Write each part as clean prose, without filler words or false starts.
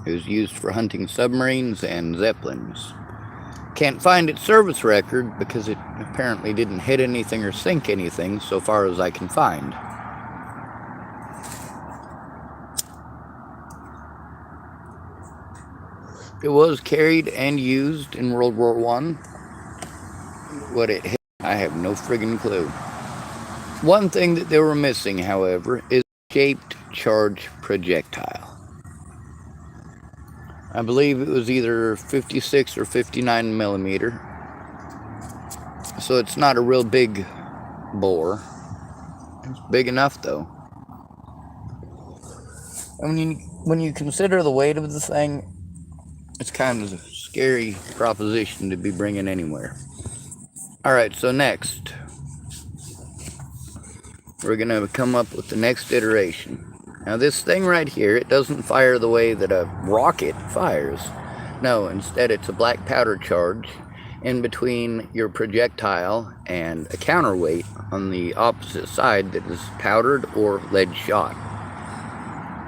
It was used for hunting submarines and zeppelins. Can't find its service record because it apparently didn't hit anything or sink anything so far as I can find. It was carried and used in World War I. What it hit, I have no friggin' clue. One thing that they were missing, however, is a shaped charge projectile. I believe it was either 56 or 59 millimeter. So it's not a real big bore. It's big enough though. And when you consider the weight of the thing, it's kind of a scary proposition to be bringing anywhere. Alright, so next, we're going to come up with the next iteration. Now this thing right here, it doesn't fire the way that a rocket fires. No, instead it's a black powder charge in between your projectile and a counterweight on the opposite side that is powdered or lead shot.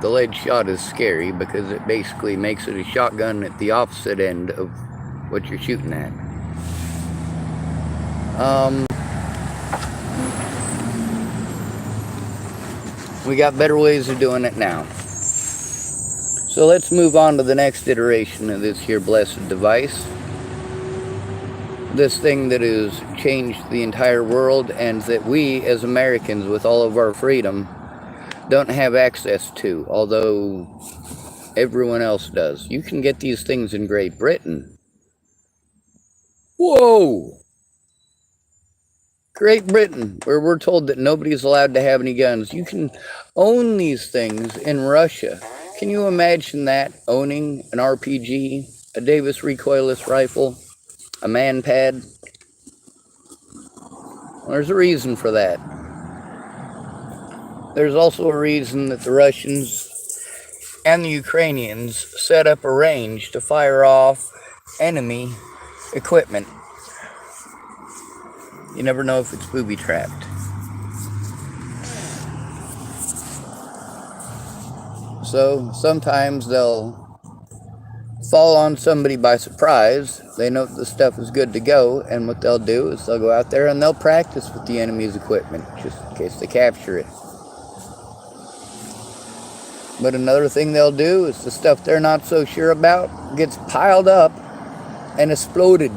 The lead shot is scary because it basically makes it a shotgun at the opposite end of what you're shooting at. We got better ways of doing it now. So let's move on to the next iteration of this here blessed device. This thing that has changed the entire world and that we as Americans with all of our freedom don't have access to, although everyone else does. You can get these things in Great Britain. Whoa! Great Britain, where we're told that nobody's allowed to have any guns. You can own these things in Russia. Can you imagine that? Owning an RPG, a Davis recoilless rifle, a man-pad? Well, there's a reason for that. There's also a reason that the Russians and the Ukrainians set up a range to fire off enemy equipment. You never know if it's booby-trapped. So sometimes they'll fall on somebody by surprise. They know the stuff is good to go, and what they'll do is they'll go out there and they'll practice with the enemy's equipment, just in case they capture it. But another thing they'll do is the stuff they're not so sure about gets piled up and exploded.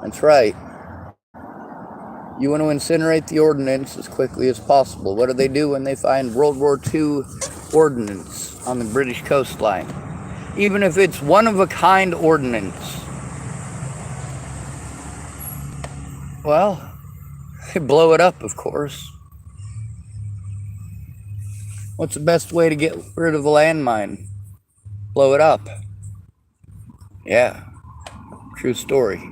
That's right. You want to incinerate the ordnance as quickly as possible. What do they do when they find World War II ordnance on the British coastline? Even if it's one-of-a-kind ordnance, well, they blow it up, of course. What's the best way to get rid of a landmine? Blow it up. Yeah, true story.